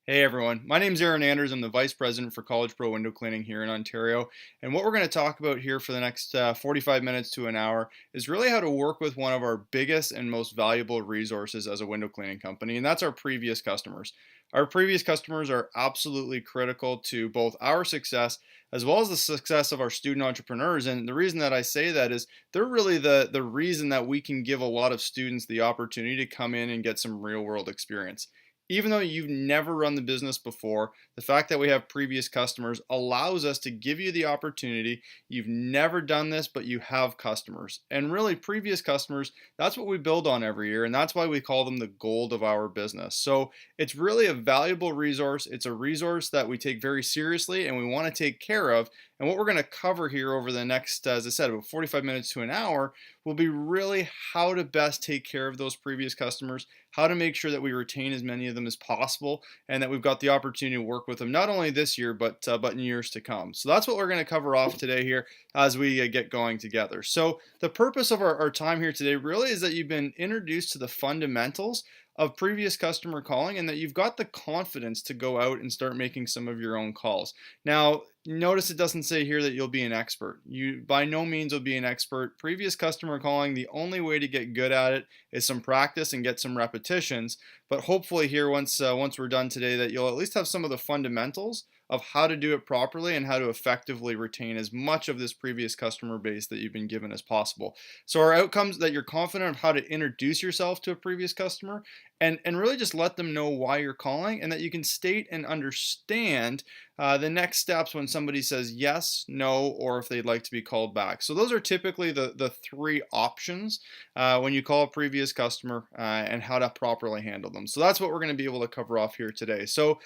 Hey everyone, my name is Aaron Anders. I'm the Vice President for College Pro Window Cleaning here in Ontario. And what we're going to talk about here for the next 45 minutes to an hour is really how to work with one of our biggest and most valuable resources as a window cleaning company, and that's our previous customers. Our previous customers are absolutely critical to both our success as well as the success of our student entrepreneurs. And the reason that I say that is they're really the reason that we can give a lot of students the opportunity to come in and get some real world experience. Even though you've never run the business before, the fact that we have previous customers allows us to give you the opportunity. You've never done this, but you have customers. And really, previous customers, that's what we build on every year. And that's why we call them the gold of our business. So it's really a valuable resource. It's a resource that we take very seriously and we want to take care of. And what we're going to cover here over the next, as I said, about 45 minutes to an hour will be really how to best take care of those previous customers, how to make sure that we retain as many of them as possible, and that we've got the opportunity to work with them not only this year but in years to come. So that's what we're going to cover off today here as we get going together. So the purpose of our time here today really is that you've been introduced to the fundamentals of previous customer calling and that you've got the confidence to go out and start making some of your own calls. Now, notice it doesn't say here that you'll be an expert. You by no means will be an expert. Previous customer calling, the only way to get good at it is some practice and get some repetitions. But hopefully here, once we're done today, that you'll at least have some of the fundamentals of how to do it properly and how to effectively retain as much of this previous customer base that you've been given as possible. So our outcomes that you're confident of how to introduce yourself to a previous customer and really just let them know why you're calling, and that you can state and understand the next steps when somebody says yes, no, or if they'd like to be called back. So those are typically the three options when you call a previous customer and how to properly handle them. So that's what we're going to be able to cover off here today. So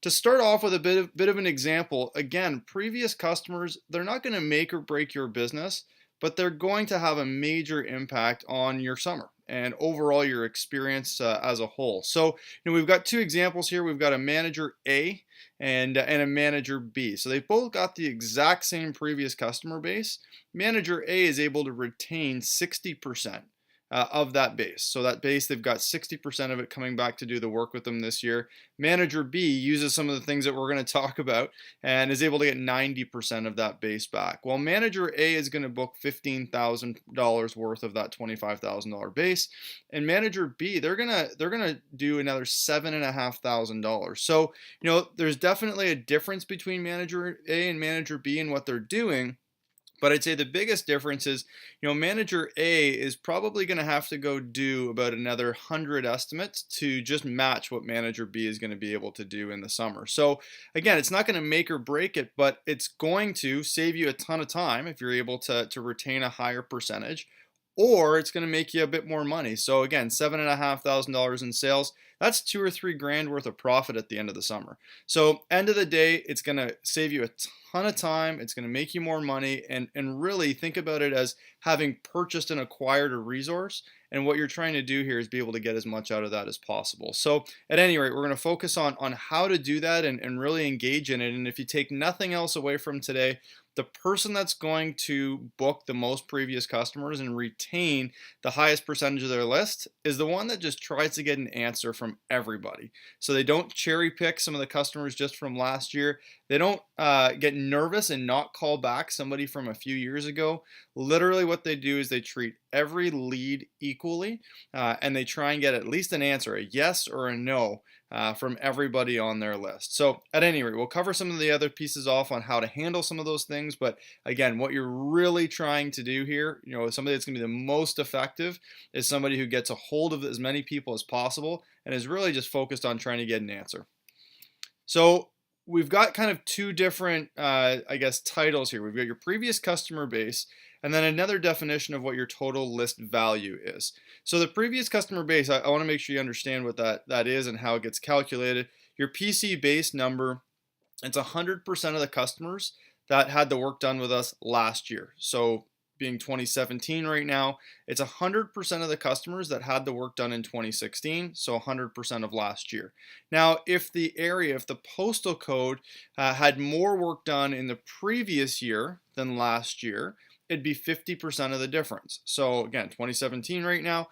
to start off with a bit of an example, again, previous customers, they're not going to make or break your business, but they're going to have a major impact on your summer and overall your experience as a whole. So, we've got two examples here. We've got a manager A and a manager B. So they've both got the exact same previous customer base. Manager A is able to retain 60% of that base. So that base, they've got 60% of it coming back to do the work with them this year. Manager B uses some of the things that we're going to talk about and is able to get 90% of that base back. Well, Manager A is going to book $15,000 worth of that $25,000 base, and Manager B, they're gonna do another $7,500. So there's definitely a difference between Manager A and Manager B in what they're doing. But I'd say the biggest difference is, manager A is probably going to have to go do about another 100 estimates to just match what manager B is going to be able to do in the summer. So again, it's not going to make or break it, but it's going to save you a ton of time if you're able to retain a higher percentage, or it's going to make you a bit more money. So again, $7,500 in sales, that's 2 or 3 grand worth of profit at the end of the summer. So end of the day, it's going to save you a ton of time. It's going to make you more money, and really think about it as having purchased and acquired a resource. And what you're trying to do here is be able to get as much out of that as possible. So at any rate, we're going to focus on how to do that and really engage in it. And if you take nothing else away from today, the person that's going to book the most previous customers and retain the highest percentage of their list is the one that just tries to get an answer from everybody. So they don't cherry pick some of the customers just from last year. They don't get nervous and not call back somebody from a few years ago. Literally what they do is they treat every lead equally, and they try and get at least an answer, a yes or a no, from everybody on their list. So at any rate, we'll cover some of the other pieces off on how to handle some of those things. But again, what you're really trying to do here, somebody that's going to be the most effective is somebody who gets a hold of as many people as possible and is really just focused on trying to get an answer. So we've got kind of two different, titles here. We've got your previous customer base, and then another definition of what your total list value is. So the previous customer base, I want to make sure you understand what that is and how it gets calculated. Your PC base number, it's 100% of the customers that had the work done with us last year. So being 2017 right now, it's 100% of the customers that had the work done in 2016, so 100% of last year. Now, if the postal code had more work done in the previous year than last year, it'd be 50% of the difference. So again, 2017 right now.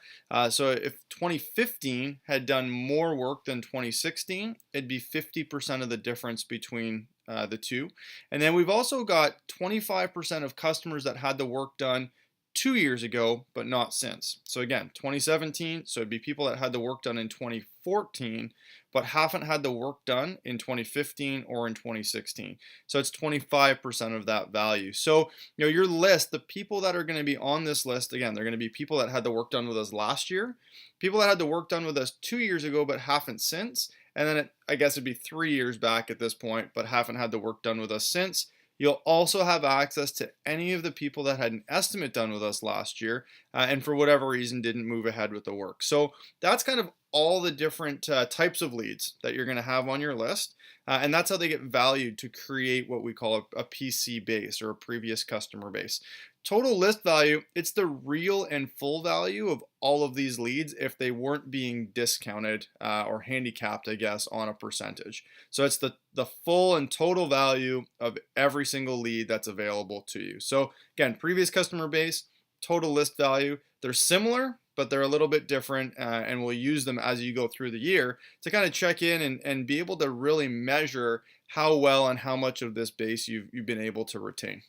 So if 2015 had done more work than 2016, it'd be 50% of the difference between the two. And then we've also got 25% of customers that had the work done 2 years ago, but not since. So again, 2017, so it'd be people that had the work done in 2014, but haven't had the work done in 2015 or in 2016. So it's 25% of that value. So, your list, the people that are going to be on this list, again, they're going to be people that had the work done with us last year, people that had the work done with us 2 years ago, but haven't since. And then I guess it'd be 3 years back at this point, but haven't had the work done with us since. You'll also have access to any of the people that had an estimate done with us last year and for whatever reason didn't move ahead with the work. So that's kind of all the different types of leads that you're going to have on your list. And that's how they get valued to create what we call a PC base, or a previous customer base. Total list value, it's the real and full value of all of these leads if they weren't being discounted or handicapped, I guess, on a percentage. So it's the full and total value of every single lead that's available to you. So again, previous customer base, total list value, they're similar, but they're a little bit different, and we'll use them as you go through the year to kind of check in and be able to really measure how well and how much of this base you've been able to retain.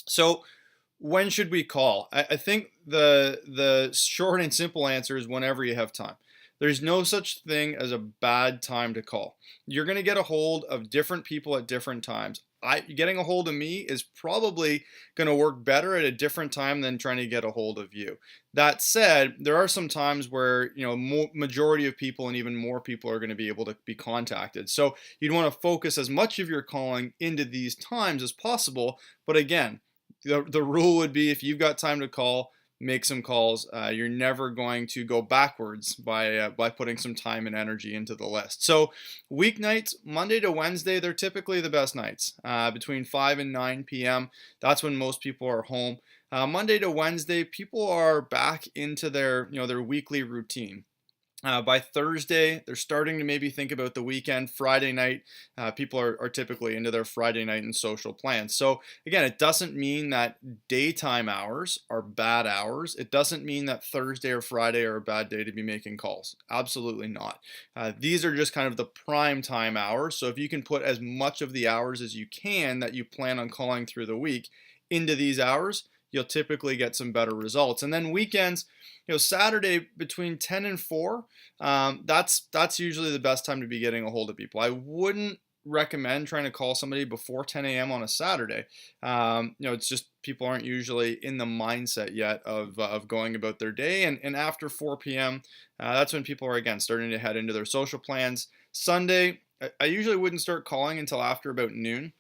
So when should we call? I think the short and simple answer is whenever you have time. There's no such thing as a bad time to call. You're going to get a hold of different people at different times. Getting a hold of me is probably going to work better at a different time than trying to get a hold of you. That said, there are some times where majority of people and even more people are going to be able to be contacted. So you'd want to focus as much of your calling into these times as possible. But again, the rule would be, if you've got time to call, make some calls. You're never going to go backwards by putting some time and energy into the list. So weeknights, Monday to Wednesday, they're typically the best nights, between 5 and 9 p.m. That's when most people are home. Monday to Wednesday, people are back into their weekly routine. By Thursday, they're starting to maybe think about the weekend. Friday night, people are typically into their Friday night and social plans. So again, it doesn't mean that daytime hours are bad hours. It doesn't mean that Thursday or Friday are a bad day to be making calls. Absolutely not. These are just kind of the prime time hours. So if you can put as much of the hours as you can that you plan on calling through the week into these hours, you'll typically get some better results. And then weekends, Saturday between 10 and 4, that's usually the best time to be getting a hold of people. I wouldn't recommend trying to call somebody before 10 a.m. on a Saturday. It's just people aren't usually in the mindset yet of going about their day. And after 4 p.m., that's when people are, again, starting to head into their social plans. Sunday, I usually wouldn't start calling until after about noon.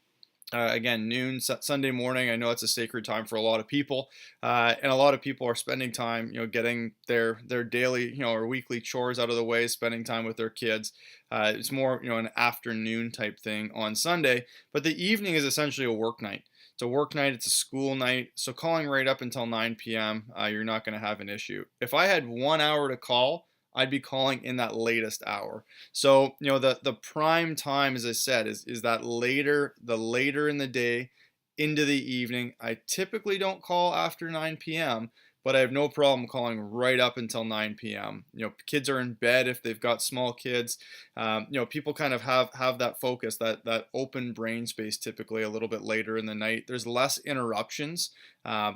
Again, noon Sunday morning. I know it's a sacred time for a lot of people, and a lot of people are spending time, getting their daily, or weekly chores out of the way, spending time with their kids. It's more, an afternoon type thing on Sunday, but the evening is essentially a work night. It's a work night. It's a school night. So calling right up until 9 p.m., you're not going to have an issue. If I had 1 hour to call, I'd be calling in that latest hour. So, the prime time, as I said, is that later in the day into the evening. I typically don't call after 9 p.m., but I have no problem calling right up until 9 p.m. Kids are in bed if they've got small kids. People kind of have that focus, that open brain space typically a little bit later in the night. There's less interruptions.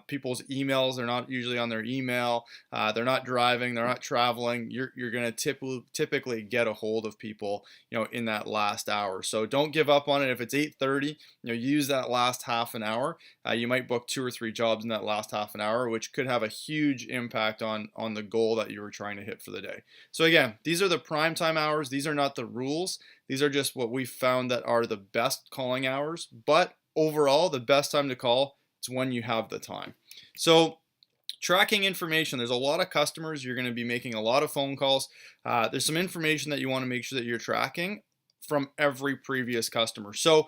People's emails, they're not usually on their email. They're not driving. They're not traveling. You're going to typically get a hold of people, in that last hour. So don't give up on it. If it's 8:30, use that last half an hour. You might book 2 or 3 jobs in that last half an hour, which could have a huge impact on the goal that you were trying to hit for the day. So again, these are the prime time hours. These are not the rules. These are just what we found that are the best calling hours. But overall, the best time to call, it's when you have the time. So tracking information, there's a lot of customers. You're going to be making a lot of phone calls. There's some information that you want to make sure that you're tracking. from every previous customer. So,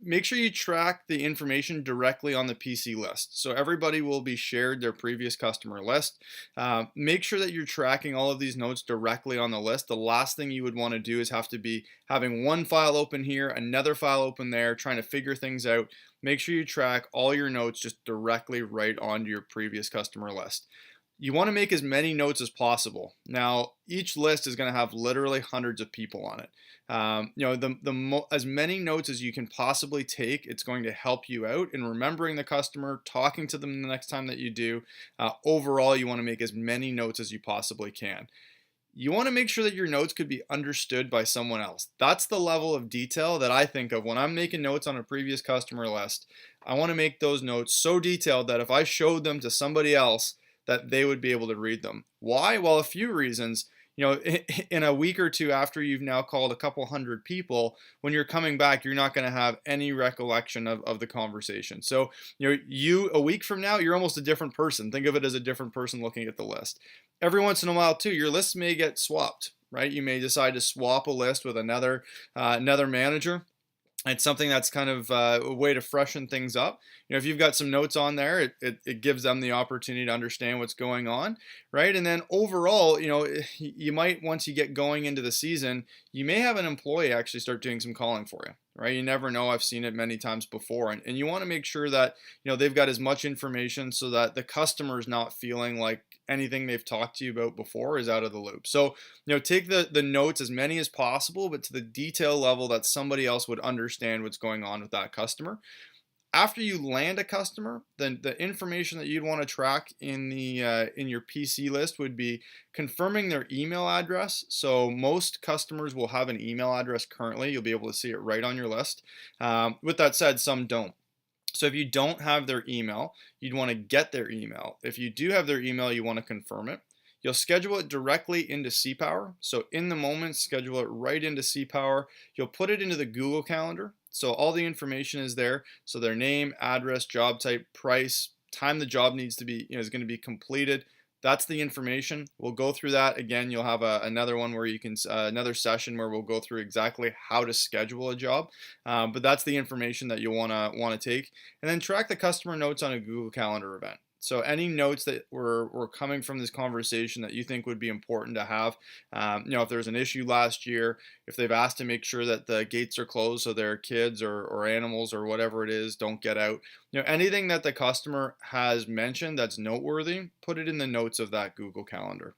make sure you track the information directly on the PC list. So everybody will be shared their previous customer list. Make sure that you're tracking all of these notes directly on the list. The last thing you would want to do is have to be having one file open here, another file open there, trying to figure things out. Make sure you track all your notes just directly right onto your previous customer list. You want to make as many notes as possible. Now, each list is going to have literally hundreds of people on it. As many notes as you can possibly take, it's going to help you out in remembering the customer, talking to them the next time that you do. Overall, you want to make as many notes as you possibly can. You want to make sure that your notes could be understood by someone else. That's the level of detail that I think of when I'm making notes on a previous customer list. I want to make those notes so detailed that if I showed them to somebody else, that they would be able to read them. Why? Well, a few reasons. In a week or two after you've now called a couple hundred people, when you're coming back, you're not going to have any recollection of the conversation. So, you a week from now, you're almost a different person. Think of it as a different person looking at the list. Every once in a while, too, your list may get swapped, right? You may decide to swap a list with another manager. It's something that's kind of a way to freshen things up. If you've got some notes on there, it gives them the opportunity to understand what's going on, right? And then overall, you might, once you get going into the season, you may have an employee actually start doing some calling for you, right? You never know. I've seen it many times before. And you want to make sure that, they've got as much information so that the customer's not feeling like anything they've talked to you about before is out of the loop. So, take the notes, as many as possible, but to the detail level that somebody else would understand what's going on with that customer. After you land a customer, then the information that you'd want to track in your PC list would be confirming their email address. So most customers will have an email address currently. You'll be able to see it right on your list. With that said, some don't. So if you don't have their email, you'd want to get their email. If you do have their email, you want to confirm it. You'll schedule it directly into CPower. So in the moment, schedule it right into CPower. You'll put it into the Google Calendar. So all the information is there. So their name, address, job type, price, time the job needs to be, is going to be completed. That's the information. We'll go through that again. You'll have another one where you can another session where we'll go through exactly how to schedule a job. But that's the information that you'll want to take, and then track the customer notes on a Google Calendar event. So any notes that were coming from this conversation that you think would be important to have, if there's an issue last year, if they've asked to make sure that the gates are closed so their kids or animals or whatever it is don't get out, anything that the customer has mentioned that's noteworthy, put it in the notes of that Google Calendar.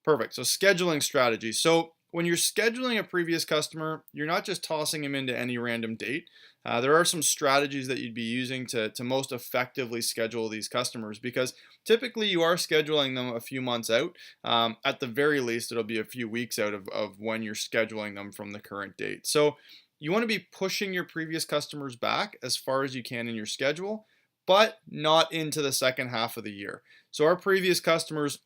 Perfect. So scheduling strategy. So when you're scheduling a previous customer, you're not just tossing them into any random date. There are some strategies that you'd be using to most effectively schedule these customers, because typically you are scheduling them a few months out. At the very least, it'll be a few weeks out of when you're scheduling them from the current date. So you want to be pushing your previous customers back as far as you can in your schedule, but not into the second half of the year. So our previous customers,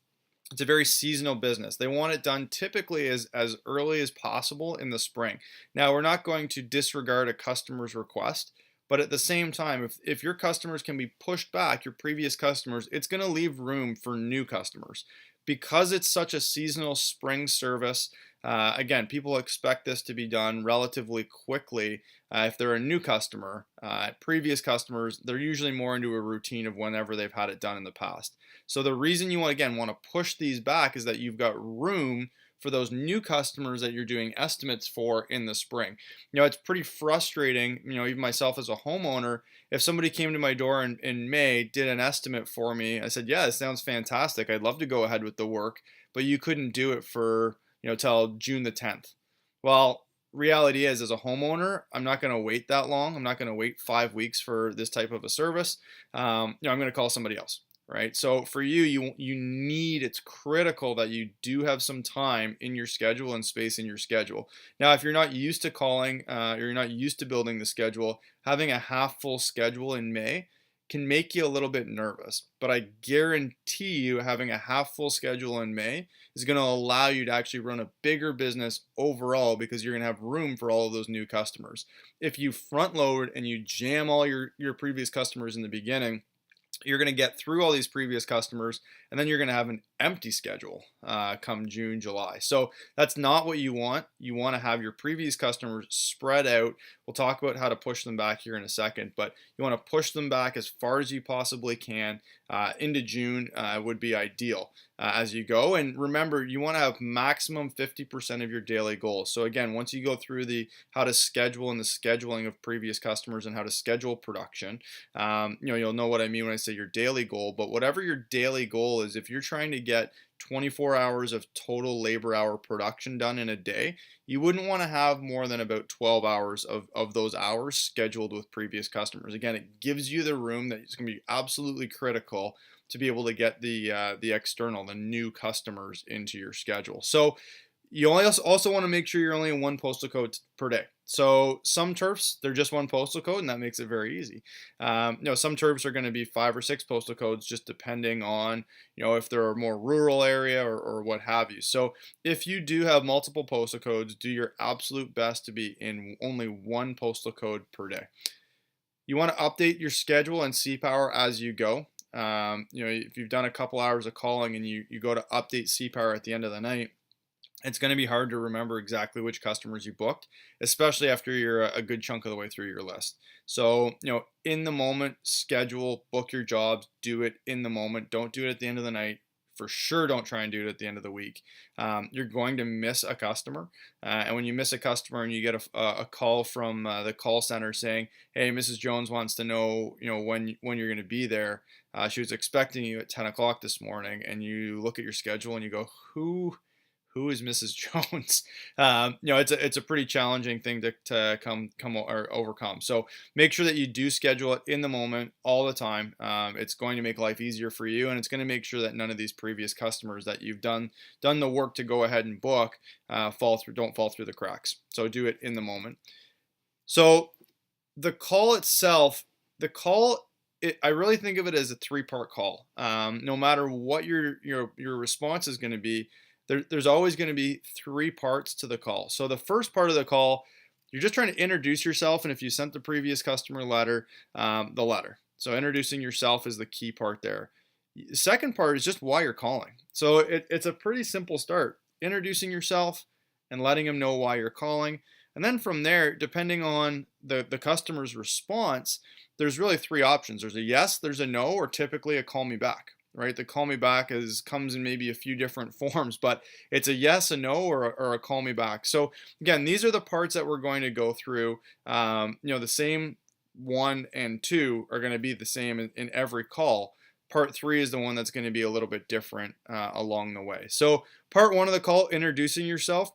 it's a very seasonal business. They want it done typically as early as possible in the spring. Now, we're not going to disregard a customer's request, but at the same time, if your customers can be pushed back, your previous customers, it's going to leave room for new customers. Because it's such a seasonal spring service, again, people expect this to be done relatively quickly. If they're a new customer, previous customers, they're usually more into a routine of whenever they've had it done in the past. So the reason you want to push these back is that you've got room for those new customers that you're doing estimates for in the spring. It's pretty frustrating, even myself as a homeowner, if somebody came to my door in May, did an estimate for me, I said, yeah, it sounds fantastic. I'd love to go ahead with the work, but you couldn't do it for, till June the 10th. Well, reality is, as a homeowner, I'm not going to wait that long. I'm not going to wait 5 weeks for this type of a service. I'm going to call somebody else. Right. So for you need, it's critical that you do have some time in your schedule and space in your schedule. Now, if you're not used to calling, or you're not used to building the schedule, having a half full schedule in May can make you a little bit nervous. But I guarantee you, having a half full schedule in May is going to allow you to actually run a bigger business overall, because you're going to have room for all of those new customers. If you front load and you jam all your previous customers in the beginning, you're going to get through all these previous customers, and then you're going to have an empty schedule come June, July. So that's not what you want. You want to have your previous customers spread out. We'll talk about how to push them back here in a second, but you want to push them back as far as you possibly can. Into June would be ideal as you go. And remember, you want to have maximum 50% of your daily goals. So again, once you go through the how to schedule and the scheduling of previous customers and how to schedule production, you'll know what I mean when I say your daily goal. But whatever your daily goal is, if you're trying to get 24 hours of total labor hour production done in a day, you wouldn't want to have more than about 12 hours of those hours scheduled with previous customers. Again, it gives you the room that it's going to be absolutely critical to be able to get the external, the new customers into your schedule. So you also want to make sure you're only in one postal code per day. So some turfs, they're just one postal code, and that makes it very easy. Some turfs are going to be 5 or 6 postal codes, just depending on, if they're a more rural area or what have you. So if you do have multiple postal codes, do your absolute best to be in only one postal code per day. You want to update your schedule and CPower as you go. If you've done a couple hours of calling and you go to update CPower at the end of the night, it's going to be hard to remember exactly which customers you booked, especially after you're a good chunk of the way through your list. So, in the moment, schedule, book your jobs, do it in the moment. Don't do it at the end of the night. For sure, don't try and do it at the end of the week. You're going to miss a customer. And when you miss a customer and you get a call from the call center saying, hey, Mrs. Jones wants to know, when you're going to be there. She was expecting you at 10 o'clock this morning, and you look at your schedule and you go, who is Mrs. Jones? It's a pretty challenging thing to come or overcome. So make sure that you do schedule it in the moment all the time. It's going to make life easier for you, and it's going to make sure that none of these previous customers that you've done the work to go ahead and book don't fall through the cracks. So do it in the moment. So the call itself, I really think of it as a 3-part call. No matter what your response is going to be, there's always going to be 3 parts to the call. So the first part of the call, you're just trying to introduce yourself, and if you sent the previous customer letter, the letter. So introducing yourself is the key part there. The second part is just why you're calling. So it's a pretty simple start. Introducing yourself and letting them know why you're calling. And then from there, depending on the customer's response, there's really 3 options. There's a yes, there's a no, or typically a call me back. Right, the call me back comes in maybe a few different forms, but it's a yes, a no, or a call me back. So again, these are the parts that we're going to go through. The same 1 and 2 are going to be the same in every call. Part 3 is the one that's going to be a little bit different along the way. So part 1 of the call, introducing yourself.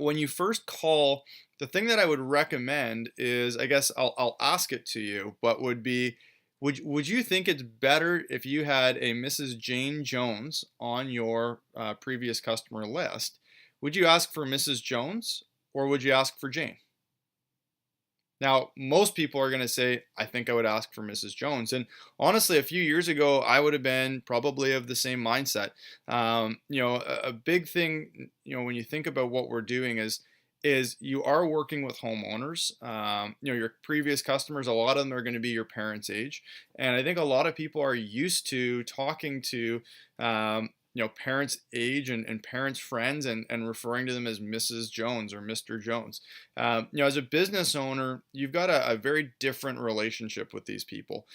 When you first call, the thing that I would recommend is, I guess I'll ask it to you, but would be, would you think it's better if you had a Mrs. Jane Jones on your previous customer list? Would you ask for Mrs. Jones, or would you ask for Jane? Now, most people are going to say, I think I would ask for Mrs. Jones. And honestly, a few years ago, I would have been probably of the same mindset. A big thing, when you think about what we're doing is you are working with homeowners. Your previous customers, a lot of them are going to be your parents' age. And I think a lot of people are used to talking to, parents' age and parents' friends and referring to them as Mrs. Jones or Mr. Jones. As a business owner, you've got a very different relationship with these people.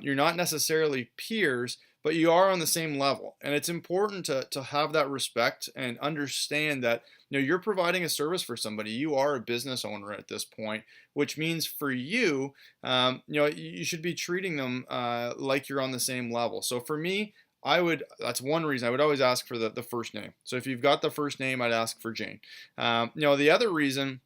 You're not necessarily peers, but you are on the same level. And it's important to have that respect and understand that you're providing a service for somebody. You are a business owner at this point, which means for you, you should be treating them like you're on the same level. So for me, that's one reason I would always ask for the first name. So if you've got the first name, I'd ask for Jane. The other reason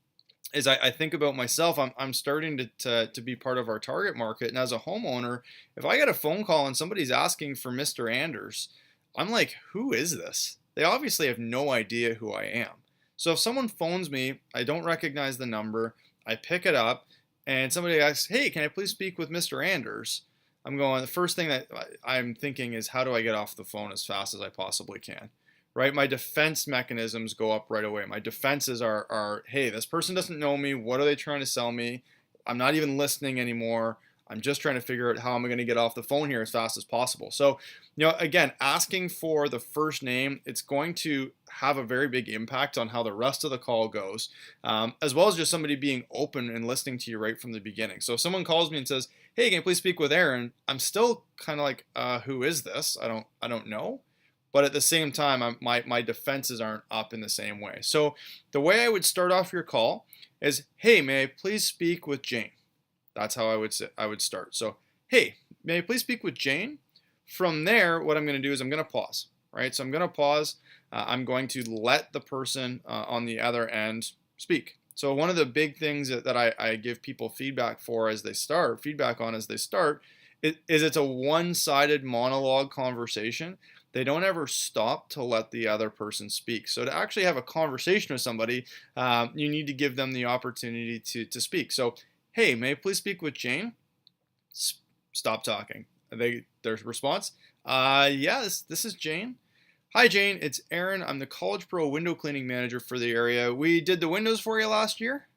is I think about myself. I'm starting to be part of our target market, and as a homeowner, if I get a phone call and somebody's asking for Mr. Anders, I'm like, who is this? They obviously have no idea who I am. So if someone phones me, I don't recognize the number, I pick it up, and somebody asks, hey, can I please speak with Mr. Anders? I'm going, the first thing that I'm thinking is, how do I get off the phone as fast as I possibly can? Right? My defense mechanisms go up right away. My defenses are, hey, this person doesn't know me. What are they trying to sell me? I'm not even listening anymore. I'm just trying to figure out how I'm going to get off the phone here as fast as possible. So, again, asking for the first name, it's going to have a very big impact on how the rest of the call goes, as well as just somebody being open and listening to you right from the beginning. So if someone calls me and says, "Hey, can you please speak with Aaron?" I'm still kind of like, "Who is this? I don't know." But at the same time, my defenses aren't up in the same way. So the way I would start off your call is, "Hey, may I please speak with Jane?" That's how I would start. So, "Hey, may I please speak with Jane?" From there, what I'm going to do is I'm going to pause, right? So I'm going to pause. I'm going to let the person on the other end speak. So one of the big things that I give people feedback on as they start, is it's a one-sided monologue conversation. They don't ever stop to let the other person speak. So to actually have a conversation with somebody, you need to give them the opportunity to speak. So, "Hey, may I please speak with Jane?" Stop talking. Their response, "Yeah, this is Jane." "Hi, Jane. It's Aaron. I'm the College Pro window cleaning manager for the area. We did the windows for you last year."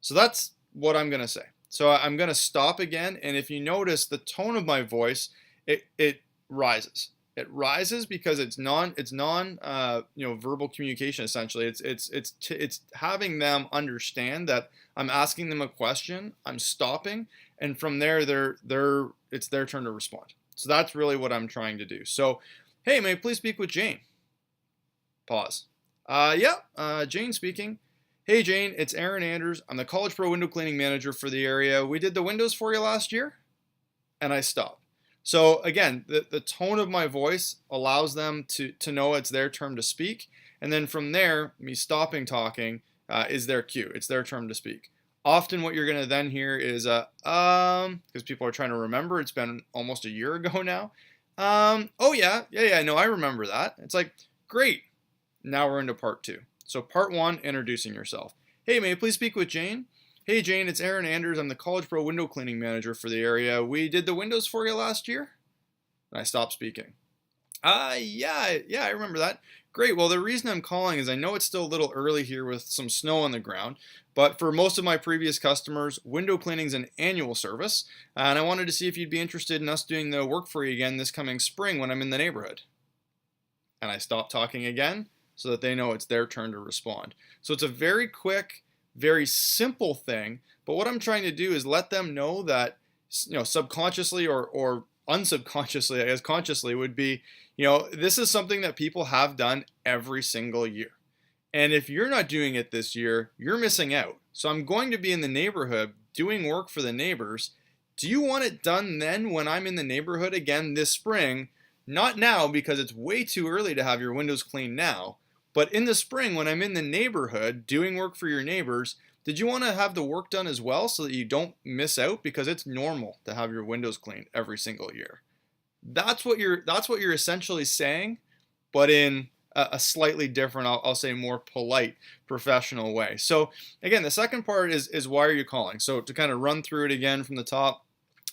So that's what I'm going to say. So I'm going to stop again. And if you notice the tone of my voice, it rises. It rises because it's non verbal communication. Essentially, it's having them understand that I'm asking them a question, I'm stopping, and from there it's their turn to respond. So that's really what I'm trying to do. So, "Hey, may I please speak with Jane?" Pause. Yeah, Jane speaking. "Hey, Jane, it's Aaron Anders. I'm the College Pro window cleaning manager for the area. We did the windows for you last year." And I stop. So again, the tone of my voice allows them to know it's their turn to speak. And then from there, me stopping talking is their cue. It's their turn to speak. Often what you're going to then hear is, because people are trying to remember, it's been almost a year ago now. "Oh yeah, no, I remember that." It's like, great. Now we're into part two. So part one, introducing yourself. "Hey, may I please speak with Jane?" "Hey, Jane, it's Aaron Anders. I'm the College Pro window cleaning manager for the area. We did the windows for you last year." And I stop speaking. Yeah, I remember that." "Great. Well, the reason I'm calling is I know it's still a little early here with some snow on the ground, but for most of my previous customers, window cleaning is an annual service, and I wanted to see if you'd be interested in us doing the work for you again this coming spring when I'm in the neighborhood." And I stop talking again so that they know it's their turn to respond. So it's a very quick, very simple thing, but what I'm trying to do is let them know that, subconsciously or unsubconsciously, I guess consciously would be, this is something that people have done every single year. And if you're not doing it this year, you're missing out. So I'm going to be in the neighborhood doing work for the neighbors. Do you want it done then when I'm in the neighborhood again this spring? Not now, because it's way too early to have your windows cleaned now. But in the spring, when I'm in the neighborhood doing work for your neighbors, did you want to have the work done as well so that you don't miss out? Because it's normal to have your windows cleaned every single year. That's what you're essentially saying, but in a slightly different, I'll say more polite, professional way. So again, the second part is why are you calling? So to kind of run through it again from the top,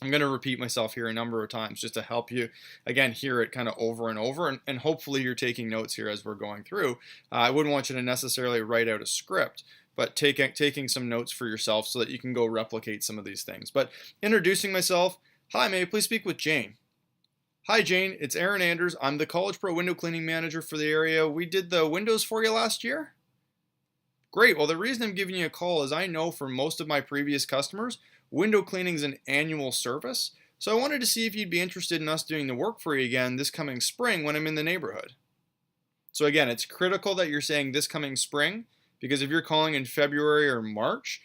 I'm going to repeat myself here a number of times just to help you, again, hear it kind of over and over, and hopefully you're taking notes here as we're going through. I wouldn't want you to necessarily write out a script, but taking some notes for yourself so that you can go replicate some of these things. But introducing myself, "Hi, may I please speak with Jane?" "Hi, Jane, it's Aaron Anders. I'm the College Pro window cleaning manager for the area. We did the windows for you last year." "Great. Well, the reason I'm giving you a call is I know for most of my previous customers, window cleaning is an annual service. So I wanted to see if you'd be interested in us doing the work for you again this coming spring when I'm in the neighborhood." So again, it's critical that you're saying this coming spring, because if you're calling in February or March,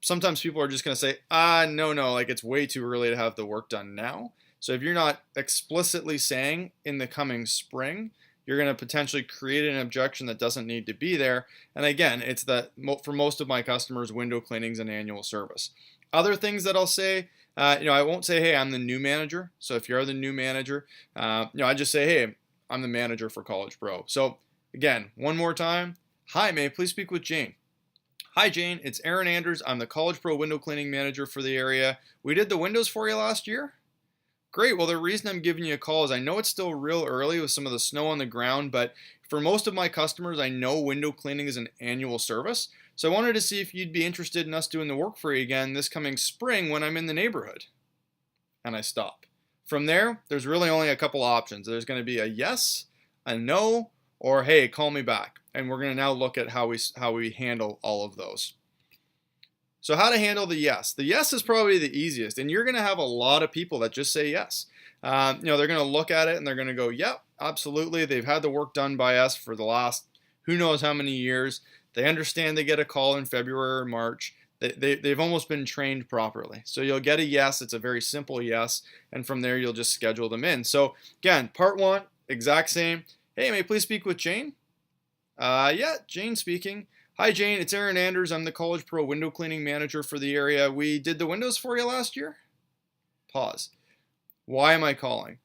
sometimes people are just going to say, no, like it's way too early to have the work done now. So if you're not explicitly saying in the coming spring, you're going to potentially create an objection that doesn't need to be there. And again, it's that for most of my customers, window cleaning is an annual service. Other things that I'll say, I won't say, "Hey, I'm the new manager." So if you're the new manager, I just say, "Hey, I'm the manager for College Pro." So again, one more time. "Hi, may I please speak with Jane?" "Hi, Jane, it's Aaron Anders. I'm the College Pro window cleaning manager for the area. We did the windows for you last year." "Great. Well, the reason I'm giving you a call is I know it's still real early with some of the snow on the ground, but for most of my customers, I know window cleaning is an annual service. So I wanted to see if you'd be interested in us doing the work for you again this coming spring when I'm in the neighborhood. And I stop. From there, there's really only a couple options. There's going to be a yes, a no, or hey, call me back. And we're going to now look at how we handle all of those. So how to handle the yes. The yes is probably the easiest, and you're going to have a lot of people that just say yes. They're going to look at it and they're going to go, yep, absolutely. They've had the work done by us for the last who knows how many years. They understand they get a call in February or March. They've almost been trained properly. So you'll get a yes. It's a very simple yes. And from there, you'll just schedule them in. So again, part one, exact same. Hey, may I please speak with Jane? Yeah, Jane speaking. Hi, Jane. It's Aaron Anders. I'm the College Pro window cleaning manager for the area. We did the windows for you last year. Pause. Why am I calling?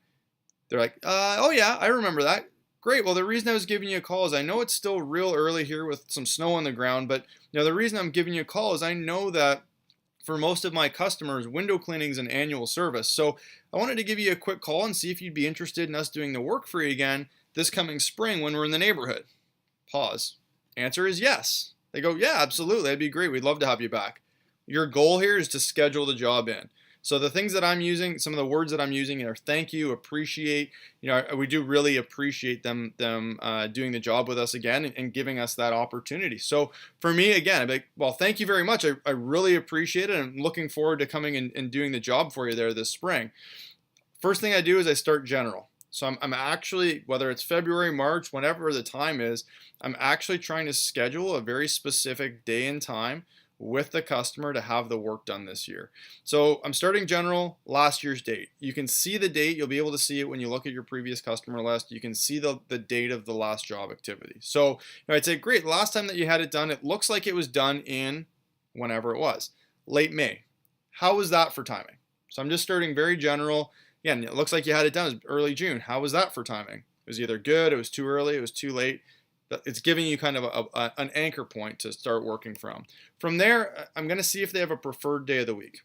They're like, oh yeah, I remember that. Great. Well, the reason I was giving you a call is I know it's still real early here with some snow on the ground, but the reason I'm giving you a call is I know that for most of my customers, window cleaning is an annual service. So I wanted to give you a quick call and see if you'd be interested in us doing the work for you again this coming spring when we're in the neighborhood. Pause. Answer is yes. They go, yeah, absolutely. That'd be great. We'd love to have you back. Your goal here is to schedule the job in. So the things that I'm using, some of the words that I'm using are thank you, appreciate. We do really appreciate them doing the job with us again and giving us that opportunity. So for me, again, I'm like, well, thank you very much. I really appreciate it. I'm looking forward to coming and doing the job for you there this spring. First thing I do is I start general. So I'm actually, whether it's February, March, whenever the time is, I'm actually trying to schedule a very specific day and time with the customer to have the work done this year. So I'm starting general, last year's date. You can see the date. You'll be able to see it when you look at your previous customer list. You can see the date of the last job activity. So I'd say, great, last time that you had it done, it looks like it was done in whenever it was, late May. How was that for timing? So I'm just starting very general. Again, it looks like you had it done early June. How was that for timing? It was either good, it was too early, it was too late. It's giving you kind of an anchor point to start working from. From there, I'm going to see if they have a preferred day of the week.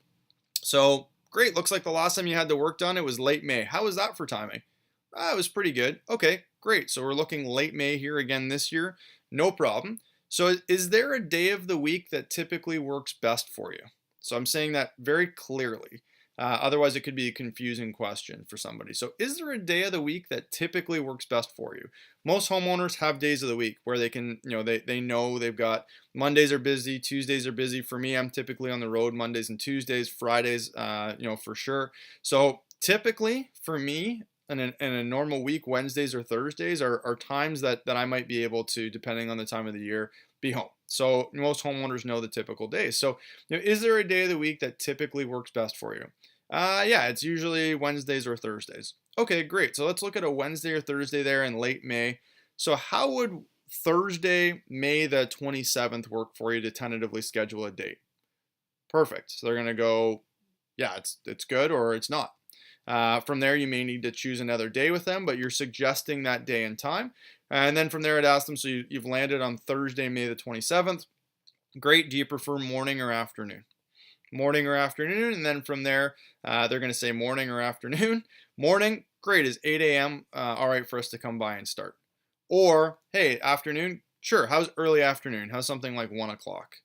So great, looks like the last time you had the work done, it was late May. How was that for timing? It was pretty good. Okay, great. So we're looking late May here again this year. No problem. So is there a day of the week that typically works best for you? So I'm saying that very clearly. Otherwise, it could be a confusing question for somebody. So is there a day of the week that typically works best for you? Most homeowners have days of the week where they can, they know they've got Mondays are busy, Tuesdays are busy. For me, I'm typically on the road Mondays and Tuesdays, Fridays, for sure. So typically for me, in a normal week, Wednesdays or Thursdays are times that I might be able to, depending on the time of the year, be home. So most homeowners know the typical days. So is there a day of the week that typically works best for you? Yeah, it's usually Wednesdays or Thursdays. Okay, great. So let's look at a Wednesday or Thursday there in late May. So how would Thursday, May the 27th work for you to tentatively schedule a date? Perfect. So they're going to go, yeah, it's good or it's not. From there, you may need to choose another day with them, but you're suggesting that day and time. And then from there, I'd ask them, so you've landed on Thursday, May the 27th. Great. Do you prefer morning or afternoon? Morning or afternoon. And then from there, they're going to say morning or afternoon. Morning, great. Is 8 a.m. All right for us to come by and start? Or, hey, afternoon, sure. How's early afternoon? How's something like 1 o'clock?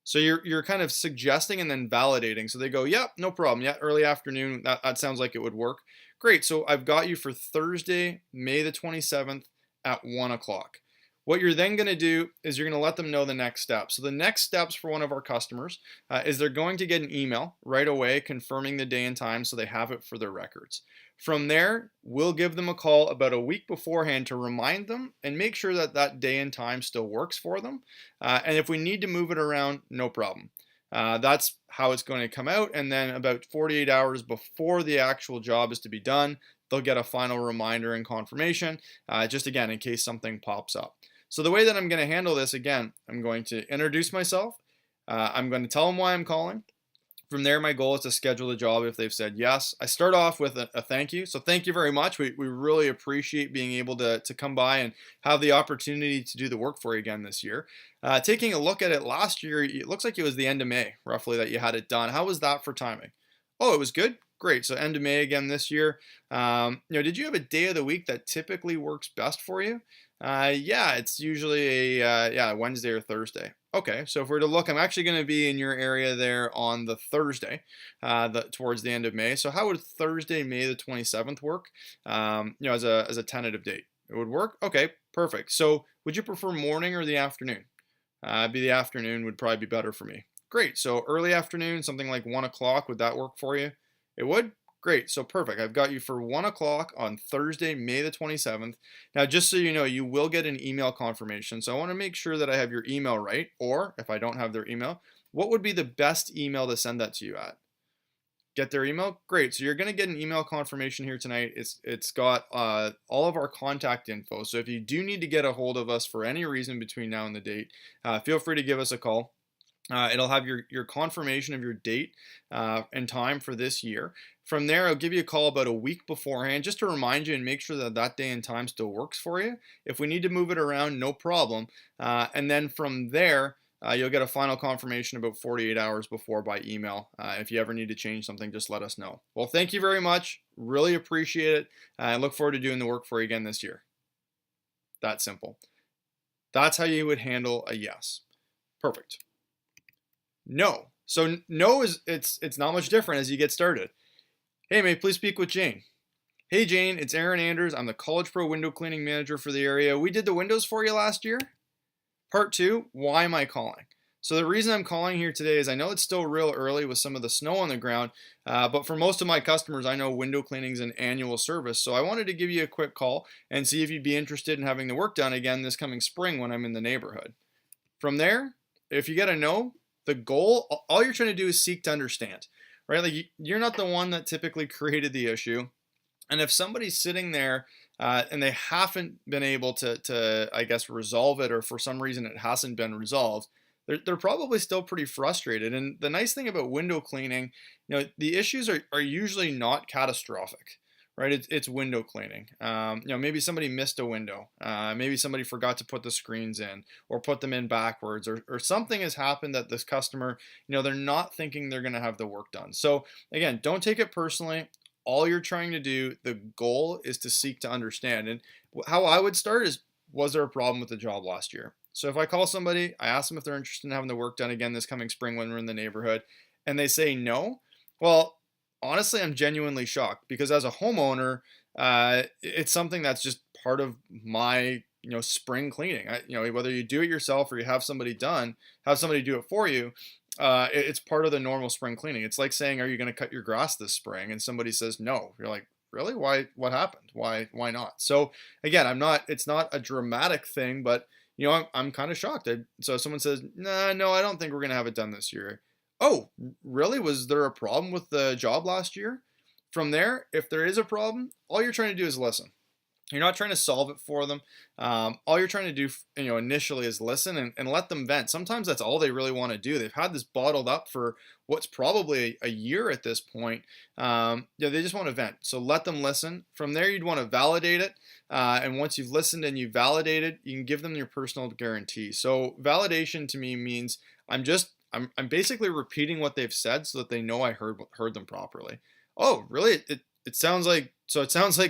So you're kind of suggesting and then validating. So they go, yep, no problem. Yeah, early afternoon, that sounds like it would work. Great, so I've got you for Thursday, May the 27th at 1 o'clock. What you're then going to do is you're going to let them know the next steps. So the next steps for one of our customers is they're going to get an email right away confirming the day and time so they have it for their records. From there, we'll give them a call about a week beforehand to remind them and make sure that that day and time still works for them. And if we need to move it around, no problem. That's how it's going to come out. And then about 48 hours before the actual job is to be done, they'll get a final reminder and confirmation, just again, in case something pops up. So the way that I'm going to handle this, again, I'm going to introduce myself. I'm going to tell them why I'm calling. From there, my goal is to schedule the job if they've said yes. I start off with a thank you. So thank you very much. We really appreciate being able to come by and have the opportunity to do the work for you again this year. Taking a look at it last year, it looks like it was the end of May, roughly, that you had it done. How was that for timing? Oh, it was good. Great. So end of May again this year. Did you have a day of the week that typically works best for you? Yeah, it's usually a Wednesday or Thursday. Okay, so if we're to look, I'm actually going to be in your area there on the Thursday, towards the end of May. So how would Thursday, May the 27th work? As a tentative date, it would work. Okay, perfect. So would you prefer morning or the afternoon? Be the afternoon would probably be better for me. Great. So early afternoon, something like 1 o'clock. Would that work for you? It would. Great. So perfect. I've got you for 1 o'clock on Thursday, May the 27th. Now, just so you know, you will get an email confirmation. So I want to make sure that I have your email right. Or if I don't have their email, what would be the best email to send that to you at? Get their email? Great. So you're going to get an email confirmation here tonight. It's got all of our contact info. So if you do need to get a hold of us for any reason between now and the date, feel free to give us a call. It'll have your confirmation of your date and time for this year. From there, I'll give you a call about a week beforehand just to remind you and make sure that that day and time still works for you. If we need to move it around, no problem. And then from there, you'll get a final confirmation about 48 hours before by email. If you ever need to change something, just let us know. Well, thank you very much. Really appreciate it. I look forward to doing the work for you again this year. That simple. That's how you would handle a yes. Perfect. No. So no is it's not much different as you get started. Hey, may I please speak with Jane? Hey Jane, it's Aaron Anders. I'm the College Pro window cleaning manager for the area. We did the windows for you last year. Part two, why am I calling? So the reason I'm calling here today is I know it's still real early with some of the snow on the ground, but for most of my customers, I know window cleaning is an annual service. So I wanted to give you a quick call and see if you'd be interested in having the work done again this coming spring when I'm in the neighborhood. From there, if you get a no, the goal, all you're trying to do is seek to understand, right? Like you're not the one that typically created the issue. And if somebody's sitting there and they haven't been able to, I guess, resolve it, or for some reason it hasn't been resolved, they're probably still pretty frustrated. And the nice thing about window cleaning, the issues are usually not catastrophic, right? It's window cleaning. Maybe somebody missed a window. Maybe somebody forgot to put the screens in or put them in backwards, or something has happened that this customer, they're not thinking they're going to have the work done. So again, don't take it personally. All you're trying to do, the goal is to seek to understand. And how I would start is, was there a problem with the job last year? So if I call somebody, I ask them if they're interested in having the work done again this coming spring when we're in the neighborhood, and they say no, well, honestly, I'm genuinely shocked, because as a homeowner, it's something that's just part of my spring cleaning. Whether you do it yourself or you have somebody do it for you, it's part of the normal spring cleaning. It's like saying, are you going to cut your grass this spring? And somebody says no. You're like, really? Why? What happened? Why not? So again, it's not a dramatic thing, but I'm kind of shocked. So someone says, nah, no, I don't think we're going to have it done this year. Oh, really? Was there a problem with the job last year? From there, if there is a problem, all you're trying to do is listen. You're not trying to solve it for them. All you're trying to do, initially is listen and let them vent. Sometimes that's all they really want to do. They've had this bottled up for what's probably a year at this point. They just want to vent. So let them listen. From there, you'd want to validate it. And once you've listened and you've validated, you can give them your personal guarantee. So validation to me means I'm basically repeating what they've said so that they know I heard them properly. Oh, really? It sounds like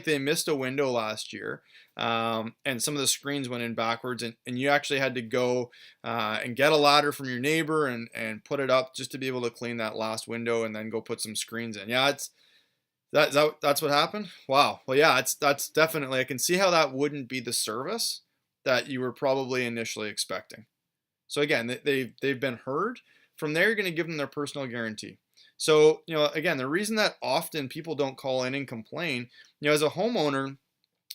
they missed a window last year, and some of the screens went in backwards, and you actually had to go and get a ladder from your neighbor and put it up just to be able to clean that last window and then go put some screens in. Yeah, that's what happened. Wow. Well, yeah, that's definitely, I can see how that wouldn't be the service that you were probably initially expecting. So again, they've been heard. From there, you're going to give them their personal guarantee. So, again, the reason that often people don't call in and complain, as a homeowner,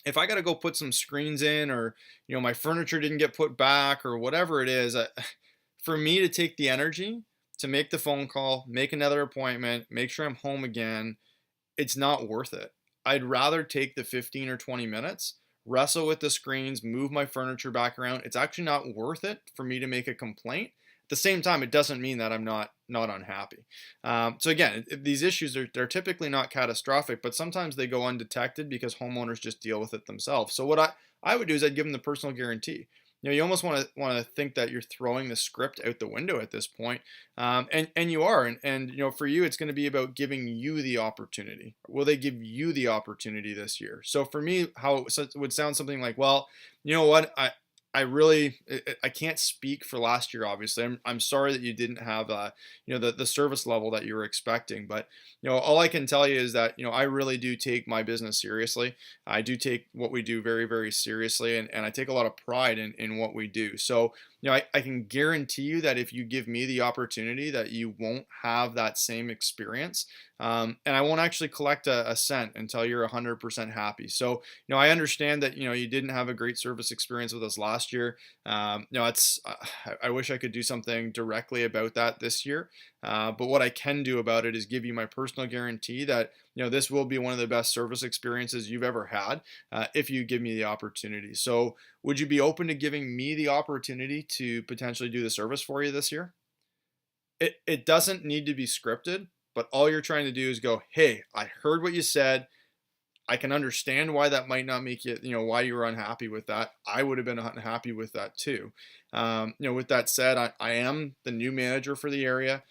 if I got to go put some screens in, or, my furniture didn't get put back, or whatever it is, for me to take the energy to make the phone call, make another appointment, make sure I'm home again, it's not worth it. I'd rather take the 15 or 20 minutes, wrestle with the screens, move my furniture back around. It's actually not worth it for me to make a complaint. At the same time, it doesn't mean that I'm not unhappy. So again, these issues they're typically not catastrophic, but sometimes they go undetected because homeowners just deal with it themselves. So what I would do is I'd give them the personal guarantee. you almost want to think that you're throwing the script out the window at this point, and you are, and for you, it's going to be about giving you the opportunity. Will they give you the opportunity this year? So for me, how it would sound something like, well, you know what, I really I can't speak for last year. Obviously, I'm sorry that you didn't have the service level that you were expecting. But all I can tell you is that I really do take my business seriously. I do take what we do very, very seriously, and I take a lot of pride in what we do. So I can guarantee you that if you give me the opportunity, that you won't have that same experience, and I won't actually collect a cent until you're 100% happy. So I understand that you didn't have a great service experience with us last year. It's I wish I could do something directly about that this year. But what I can do about it is give you my personal guarantee that this will be one of the best service experiences you've ever had, if you give me the opportunity. So would you be open to giving me the opportunity to potentially do the service for you this year? It doesn't need to be scripted, but all you're trying to do is go, hey, I heard what you said. I can understand why that might not make you, why you were unhappy with that. I would have been unhappy with that too. With that said, I am the new manager for the area.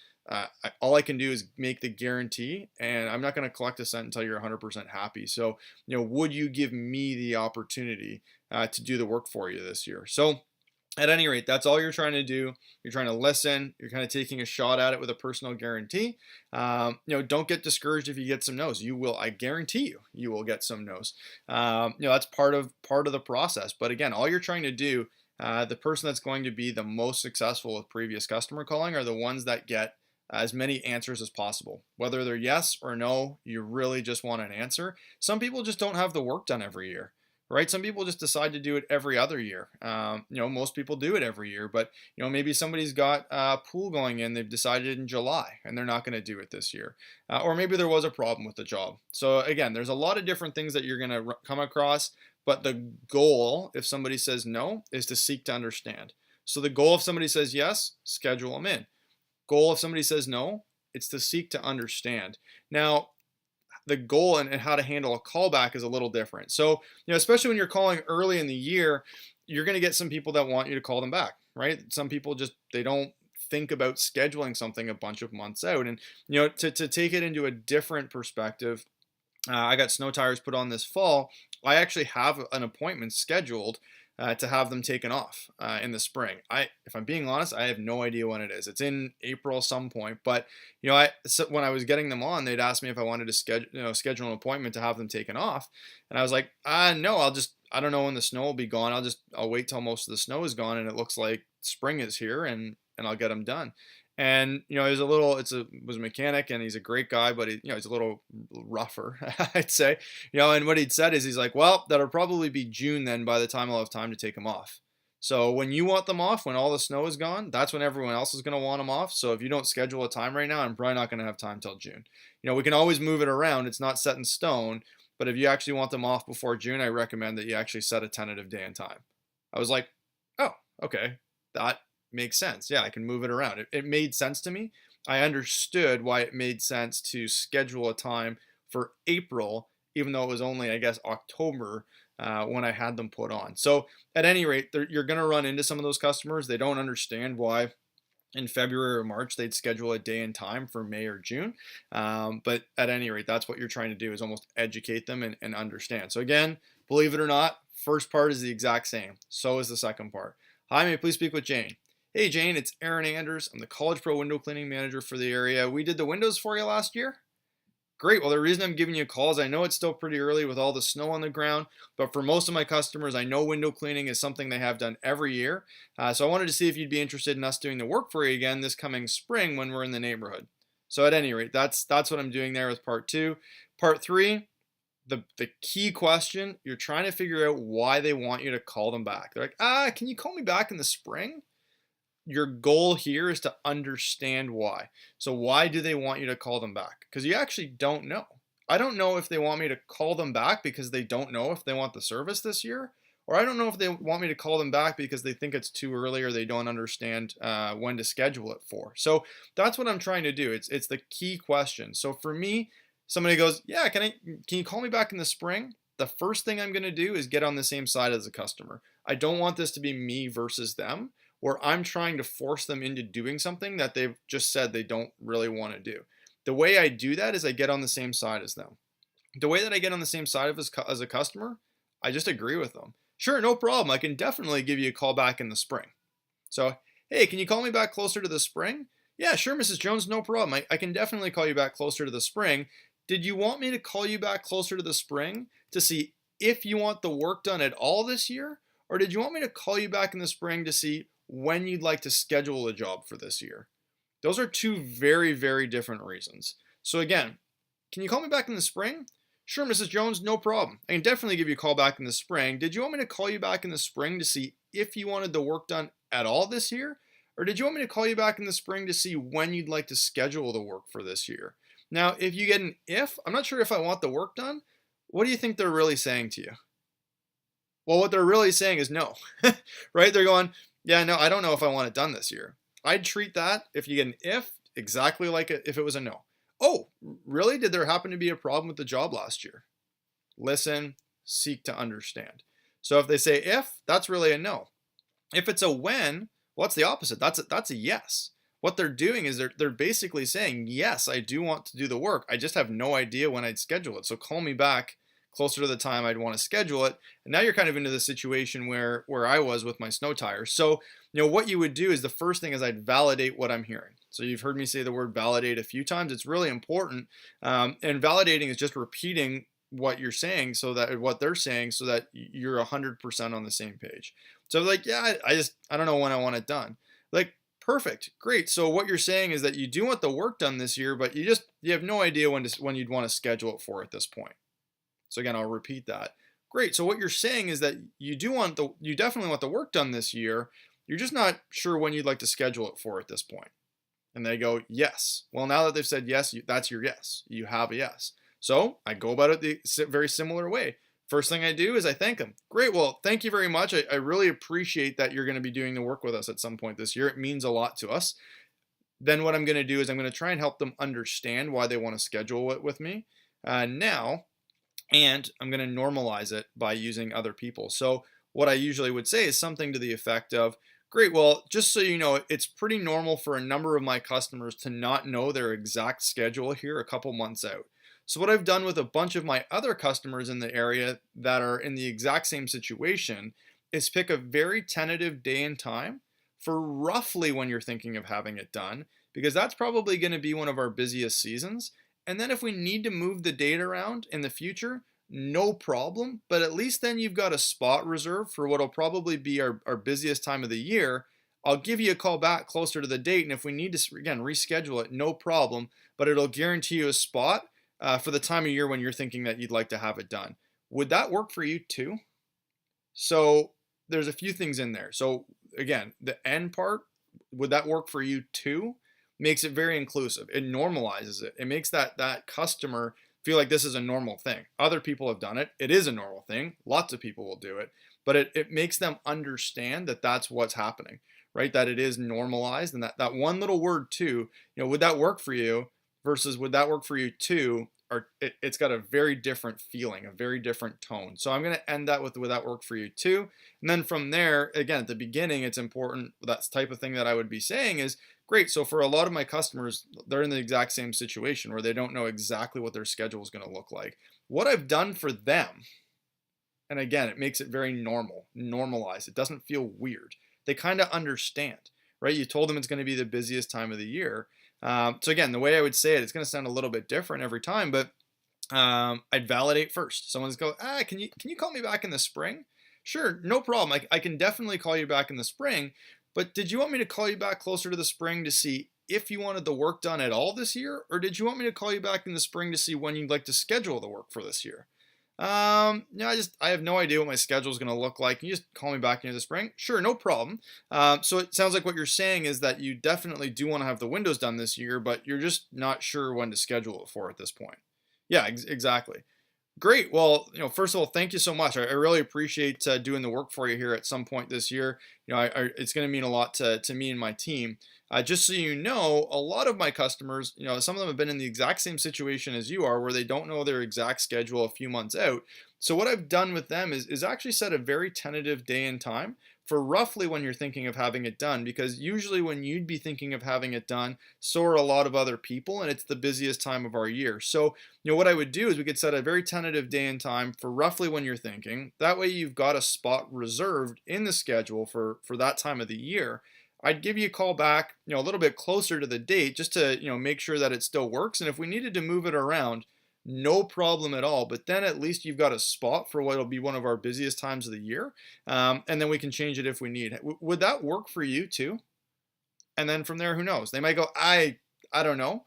All I can do is make the guarantee, and I'm not going to collect a cent until you're 100% happy. So, would you give me the opportunity to do the work for you this year? So, at any rate, that's all you're trying to do. You're trying to listen. You're kind of taking a shot at it with a personal guarantee. Don't get discouraged if you get some no's. You will, I guarantee you will get some no's. That's part of the process. But again, all you're trying to do, the person that's going to be the most successful with previous customer calling are the ones that get as many answers as possible. Whether they're yes or no, you really just want an answer. Some people just don't have the work done every year. Right? Some people just decide to do it every other year. Most people do it every year, but maybe somebody's got a pool going in. They've decided in July, and they're not going to do it this year, or maybe there was a problem with the job. So again, there's a lot of different things that you're going to come across. But the goal, if somebody says no, is to seek to understand. So the goal, if somebody says yes, schedule them in. Goal, if somebody says no, it's to seek to understand. Now, the goal and how to handle a callback is a little different. So, especially when you're calling early in the year, you're going to get some people that want you to call them back, right? Some people they don't think about scheduling something a bunch of months out. And, to take it into a different perspective, I got snow tires put on this fall. I actually have an appointment scheduled to have them taken off in the spring. If I'm being honest, I have no idea when it is. It's in April some point, but when I was getting them on, they'd asked me if I wanted to schedule an appointment to have them taken off, and I was like, no, I don't know when the snow will be gone. I'll wait till most of the snow is gone and it looks like spring is here, and I'll get them done. And he was was a mechanic, and he's a great guy, but he's a little rougher, I'd say. And what he'd said is, he's like, well, that'll probably be June then by the time I'll have time to take them off. So when you want them off, when all the snow is gone, that's when everyone else is going to want them off. So if you don't schedule a time right now, I'm probably not going to have time till June. We can always move it around. It's not set in stone, but if you actually want them off before June, I recommend that you actually set a tentative day and time. I was like, oh, okay, that makes sense. Yeah, I can move it around. It made sense to me. I understood why it made sense to schedule a time for April, even though it was only, I guess, October when I had them put on. So at any rate, you're going to run into some of those customers. They don't understand why in February or March they'd schedule a day and time for May or June. But at any rate, that's what you're trying to do, is almost educate them and understand. So again, believe it or not, first part is the exact same. So is the second part. Hi, may I please speak with Jane? Hey Jane, it's Aaron Anders. I'm the College Pro window cleaning manager for the area. We did the windows for you last year. Great. Well, the reason I'm giving you a call is I know it's still pretty early with all the snow on the ground, but for most of my customers, I know window cleaning is something they have done every year. So I wanted to see if you'd be interested in us doing the work for you again this coming spring when we're in the neighborhood. So at any rate, that's what I'm doing there with part 2. Part 3, the key question, you're trying to figure out why they want you to call them back. They're like, can you call me back in the spring? Your goal here is to understand why. So why do they want you to call them back? Because you actually don't know. I don't know if they want me to call them back because they don't know if they want the service this year, or I don't know if they want me to call them back because they think it's too early or they don't understand when to schedule it for. So that's what I'm trying to do. It's the key question. So for me, somebody goes, yeah, can you call me back in the spring? The first thing I'm going to do is get on the same side as the customer. I don't want this to be me versus them, where I'm trying to force them into doing something that they've just said they don't really want to do. The way I do that is I get on the same side as them. The way that I get on the same side of as a customer, I just agree with them. Sure, no problem. I can definitely give you a call back in the spring. So, hey, can you call me back closer to the spring? Yeah, sure, Mrs. Jones, no problem. I can definitely call you back closer to the spring. Did you want me to call you back closer to the spring to see if you want the work done at all this year? Or did you want me to call you back in the spring to see when you'd like to schedule a job for this year? Those are two very, very different reasons. So again, can you call me back in the spring? Sure, Mrs. Jones, no problem. I can definitely give you a call back in the spring. Did you want me to call you back in the spring to see if you wanted the work done at all this year? Or did you want me to call you back in the spring to see when you'd like to schedule the work for this year? Now, if you get an if, I'm not sure if I want the work done. What do you think they're really saying to you? Well, what they're really saying is no, right? They're going, yeah, no, I don't know if I want it done this year. I'd treat that, if you get an if, exactly like if it was a no. Oh, really? Did there happen to be a problem with the job last year? Listen, seek to understand. So if they say if, that's really a no. If it's a when, what's the opposite? That's a yes. What they're doing is they're basically saying, yes, I do want to do the work. I just have no idea when I'd schedule it. So call me back closer to the time I'd want to schedule it. And now you're kind of into the situation where I was with my snow tires. So, what you would do is the first thing is I'd validate what I'm hearing. So you've heard me say the word validate a few times. It's really important. And validating is just repeating what you're saying so that what they're saying so that you're 100% on the same page. So like, yeah, I don't know when I want it done. Like, perfect, great. So what you're saying is that you do want the work done this year, but you have no idea when you'd want to schedule it for at this point. So again, I'll repeat that. Great. So what you're saying is that you definitely want the work done this year. You're just not sure when you'd like to schedule it for at this point. And they go, yes. Well, now that they've said yes, that's your yes. You have a yes. So I go about it the very similar way. First thing I do is I thank them. Great. Well, thank you very much. I really appreciate that you're going to be doing the work with us at some point this year. It means a lot to us. Then what I'm going to do is I'm going to try and help them understand why they want to schedule it with me now. And I'm going to normalize it by using other people. So what I usually would say is something to the effect of, great, well, just so you know, it's pretty normal for a number of my customers to not know their exact schedule here a couple months out. So what I've done with a bunch of my other customers in the area that are in the exact same situation is pick a very tentative day and time for roughly when you're thinking of having it done, because that's probably going to be one of our busiest seasons. And then if we need to move the date around in the future, no problem. But at least then you've got a spot reserved for what will probably be our busiest time of the year. I'll give you a call back closer to the date. And if we need to, again, reschedule it, no problem. But it'll guarantee you a spot for the time of year when you're thinking that you'd like to have it done. Would that work for you too? So there's a few things in there. So again, the end part, would that work for you too? Makes it very inclusive. It normalizes it. It makes that customer feel like this is a normal thing. Other people have done it. It is a normal thing. Lots of people will do it. But it makes them understand that that's what's happening, right? That it is normalized. And that one little word too, would that work for you versus would that work for you too? Or it's got a very different feeling, a very different tone. So I'm going to end that with would that work for you too? And then from there, again, at the beginning, it's important. That type of thing that I would be saying is, great. So for a lot of my customers, they're in the exact same situation where they don't know exactly what their schedule is going to look like. What I've done for them, and again, it makes it very normalized. It doesn't feel weird. They kind of understand, right? You told them it's going to be the busiest time of the year. So again, the way I would say it, it's going to sound a little bit different every time, but I'd validate first. Someone's go, can you call me back in the spring? Sure, no problem. I can definitely call you back in the spring. But did you want me to call you back closer to the spring to see if you wanted the work done at all this year? Or did you want me to call you back in the spring to see when you'd like to schedule the work for this year? I have no idea what my schedule is going to look like. Can you just call me back in the spring? Sure, no problem. So it sounds like what you're saying is that you definitely do want to have the windows done this year, but you're just not sure when to schedule it for at this point. Yeah, exactly. Great. Well, first of all, thank you so much. I really appreciate doing the work for you here at some point this year. It's going to mean a lot to me and my team. Just so you know, a lot of my customers, some of them have been in the exact same situation as you are, where they don't know their exact schedule a few months out. So what I've done with them is actually set a very tentative day and time for roughly when you're thinking of having it done, because usually when you'd be thinking of having it done, so are a lot of other people, and it's the busiest time of our year. So what I would do is we could set a very tentative day and time for roughly when you're thinking. That way you've got a spot reserved in the schedule for that time of the year. I'd give you a call back, a little bit closer to the date, just to, make sure that it still works. And if we needed to move it around, no problem at all. But then at least you've got a spot for what'll be one of our busiest times of the year. And then we can change it if we need. Would that work for you too? And then from there, who knows? They might go, I don't know.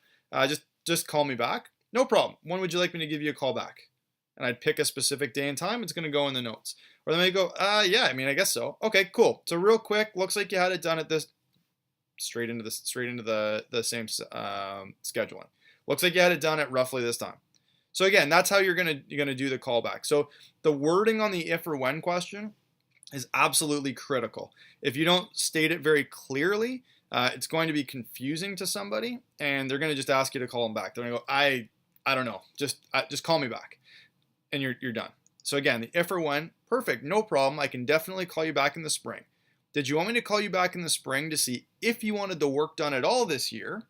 Just call me back. No problem. When would you like me to give you a call back? And I'd pick a specific day and time. It's going to go in the notes. Or they may go, yeah, I mean, I guess so. Okay, cool. So real quick, looks like you had it done at this straight into the same scheduling. Looks like you had it done at roughly this time. So again, that's how you're gonna do the callback. So the wording on the if or when question is absolutely critical. If you don't state it very clearly, it's going to be confusing to somebody, and they're going to just ask you to call them back. They're going to go, I don't know, just call me back, and you're done. So again, the if or when, perfect, no problem. I can definitely call you back in the spring. Did you want me to call you back in the spring to see if you wanted the work done at all this year,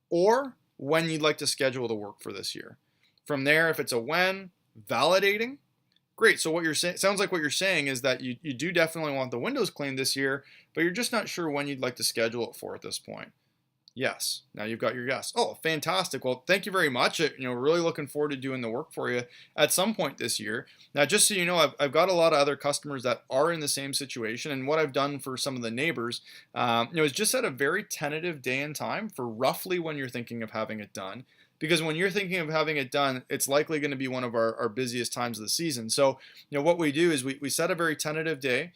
or when you'd like to schedule the work for this year? From there, if it's a when, validating. Great. So what you're saying sounds like what you're saying is that you do definitely want the windows cleaned this year, but you're just not sure when you'd like to schedule it for at this point. Yes. Now you've got your yes. Oh, fantastic. Well, thank you very much. Really looking forward to doing the work for you at some point this year. Now, just so you know, I've got a lot of other customers that are in the same situation. And what I've done for some of the neighbors, is just set a very tentative day and time for roughly when you're thinking of having it done. Because when you're thinking of having it done, it's likely going to be one of our busiest times of the season. So, what we do is we set a very tentative day.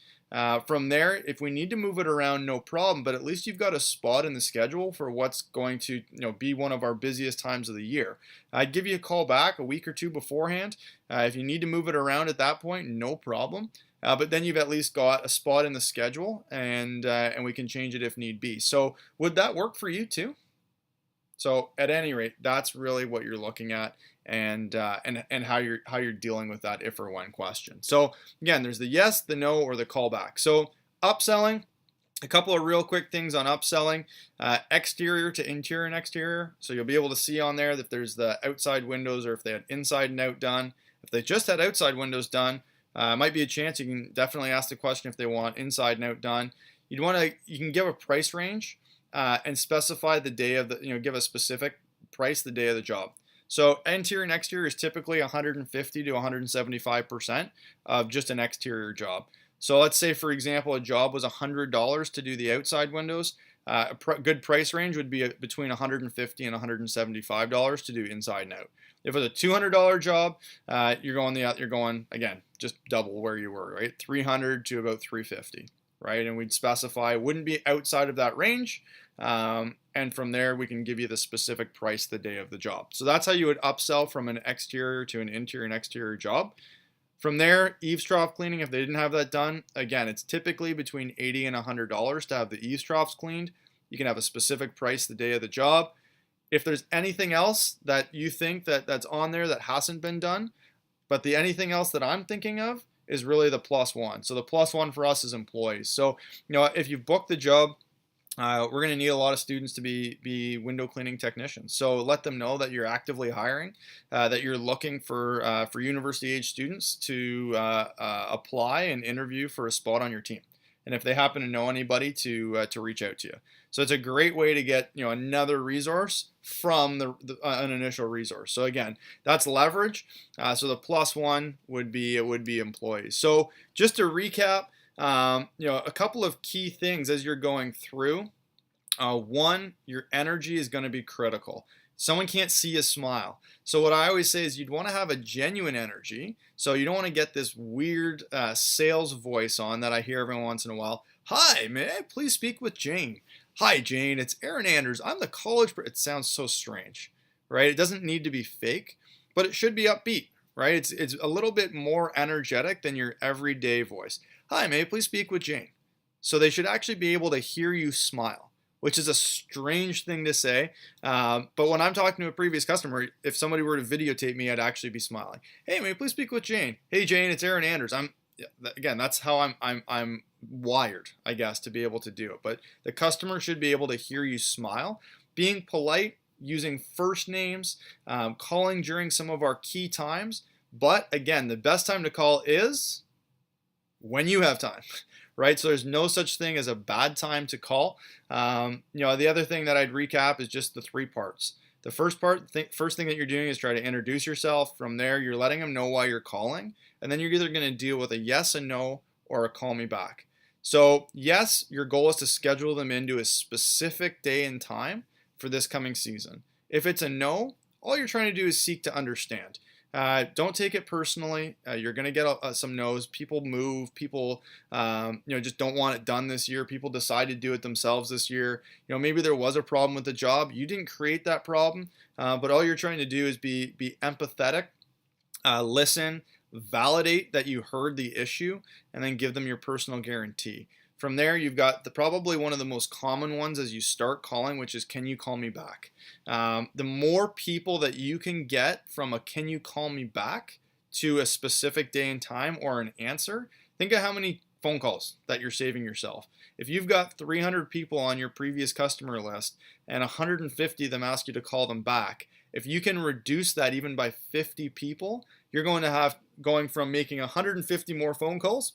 From there, if we need to move it around, no problem. But at least you've got a spot in the schedule for what's going to, be one of our busiest times of the year. I'd give you a call back a week or two beforehand. If you need to move it around at that point, no problem. But then you've at least got a spot in the schedule, and we can change it if need be. So would that work for you too? So at any rate, that's really what you're looking at, and how you're dealing with that if or when question. So again, there's the yes, the no, or the callback. So upselling, a couple of real quick things on upselling: exterior to interior and exterior. So you'll be able to see on there that there's the outside windows, or if they had inside and out done. If they just had outside windows done, might be a chance. You can definitely ask the question if they want inside and out done. You can give a price range, and specify the day of give a specific price the day of the job. So interior and exterior is typically 150 to 175% of just an exterior job. So let's say, for example, a job was $100 to do the outside windows. Good price range would be between $150 and $175 to do inside and out. If it's a $200 job, you're going again, just double where you were, right? 300 to about 350, right? And we'd specify it wouldn't be outside of that range. And from there, we can give you the specific price the day of the job. So that's how you would upsell from an exterior to an interior and exterior job. From there, eaves trough cleaning, if they didn't have that done, again, it's typically between $80 and $100 to have the eaves troughs cleaned. You can have a specific price the day of the job. If there's anything else that you think that's on there that hasn't been done, but the anything else that I'm thinking of is really the plus one. So the plus one for us is employees. So, if you've booked the job, we're going to need a lot of students to be window cleaning technicians. So let them know that you're actively hiring, that you're looking for university age students to apply and interview for a spot on your team. And if they happen to know anybody, to reach out to you. So it's a great way to get another resource from an initial resource. So again, that's leverage. So the plus one would be employees. So just to recap. A couple of key things as you're going through. One, your energy is going to be critical. Someone can't see a smile. So what I always say is you'd want to have a genuine energy. So you don't want to get this weird sales voice on that I hear every once in a while. Hi, may I please speak with Jane? Hi, Jane. It's Aaron Anders. I'm the college. It sounds so strange, right? It doesn't need to be fake, but it should be upbeat. right? It's a little bit more energetic than your everyday voice. Hi, may I please speak with Jane? So they should actually be able to hear you smile, which is a strange thing to say. But when I'm talking to a previous customer, if somebody were to videotape me, I'd actually be smiling. Hey, may I please speak with Jane? Hey, Jane, it's Aaron Anders. Again, that's how I'm wired, I guess, to be able to do it. But the customer should be able to hear you smile. Being polite, using first names, calling during some of our key times. But again, the best time to call is when you have time, right? So there's no such thing as a bad time to call. The other thing that I'd recap is just the three parts. The first part, first thing that you're doing is try to introduce yourself. From there, you're letting them know why you're calling, and then you're either going to deal with a yes and no or a call me back. So yes, your goal is to schedule them into a specific day and time for this coming season. If it's a no, all you're trying to do is seek to understand. Don't take it personally. You're going to get some no's. People move. People, just don't want it done this year. People decide to do it themselves this year. Maybe there was a problem with the job. You didn't create that problem, but all you're trying to do is be empathetic, listen, validate that you heard the issue, and then give them your personal guarantee. From there, you've got probably one of the most common ones as you start calling, which is, can you call me back? The more people that you can get from a can you call me back to a specific day and time or an answer, think of how many phone calls that you're saving yourself. If you've got 300 people on your previous customer list and 150 of them ask you to call them back, if you can reduce that even by 50 people, you're going from making 150 more phone calls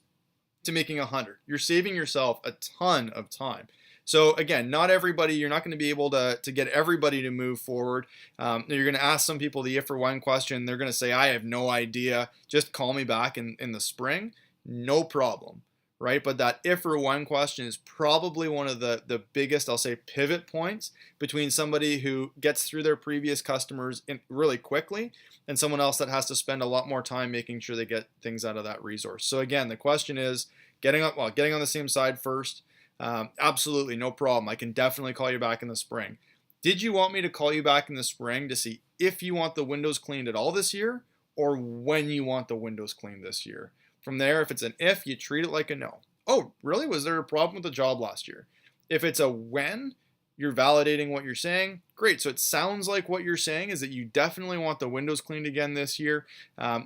to making 100. You're saving yourself a ton of time. So again, not everybody, you're not going to be able to get everybody to move forward. You're going to ask some people the if or when question. They're going to say, I have no idea. Just call me back in the spring. No problem, right? But that if or when question is probably one of the biggest, I'll say, pivot points between somebody who gets through their previous customers really quickly and someone else that has to spend a lot more time making sure they get things out of that resource. So again, the question is getting on the same side first. Absolutely, no problem. I can definitely call you back in the spring. Did you want me to call you back in the spring to see if you want the windows cleaned at all this year or when you want the windows cleaned this year? From there, if it's an if, you treat it like a no. Oh, really? Was there a problem with the job last year? If it's a when, you're validating what you're saying. Great. So it sounds like what you're saying is that you definitely want the windows cleaned again this year.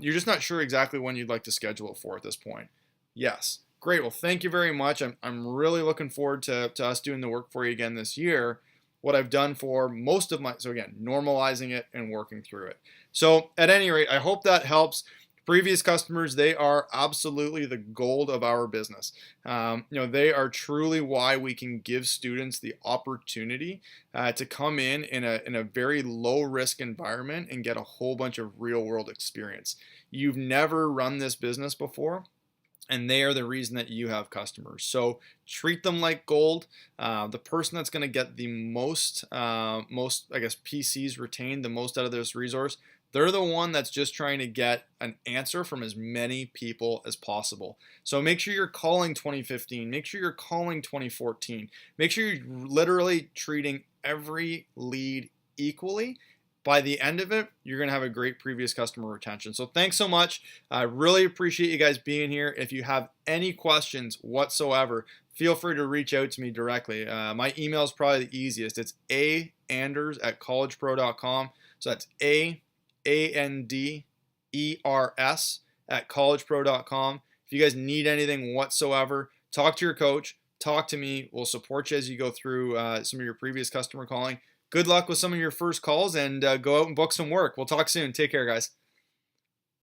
You're just not sure exactly when you'd like to schedule it for at this point. Yes. Great. Well, thank you very much. I'm really looking forward to us doing the work for you again this year. What I've done for most of so again, normalizing it and working through it. So at any rate, I hope that helps. Previous customers, they are absolutely the gold of our business. They are truly why we can give students the opportunity to come in a very low risk environment and get a whole bunch of real world experience. You've never run this business before, and they are the reason that you have customers. So treat them like gold. The person that's going to get the most, I guess, PCs retained, the most out of this resource, they're the one that's just trying to get an answer from as many people as possible. So make sure you're calling 2015. Make sure you're calling 2014. Make sure you're literally treating every lead equally. By the end of it, you're going to have a great previous customer retention. So thanks so much. I really appreciate you guys being here. If you have any questions whatsoever, feel free to reach out to me directly. My email is probably the easiest. It's aanders@collegepro.com. So that's ANDERS@collegepro.com. If you guys need anything whatsoever, talk to your coach, talk to me. We'll support you as you go through some of your previous customer calling. Good luck with some of your first calls and go out and book some work. We'll talk soon. Take care, guys.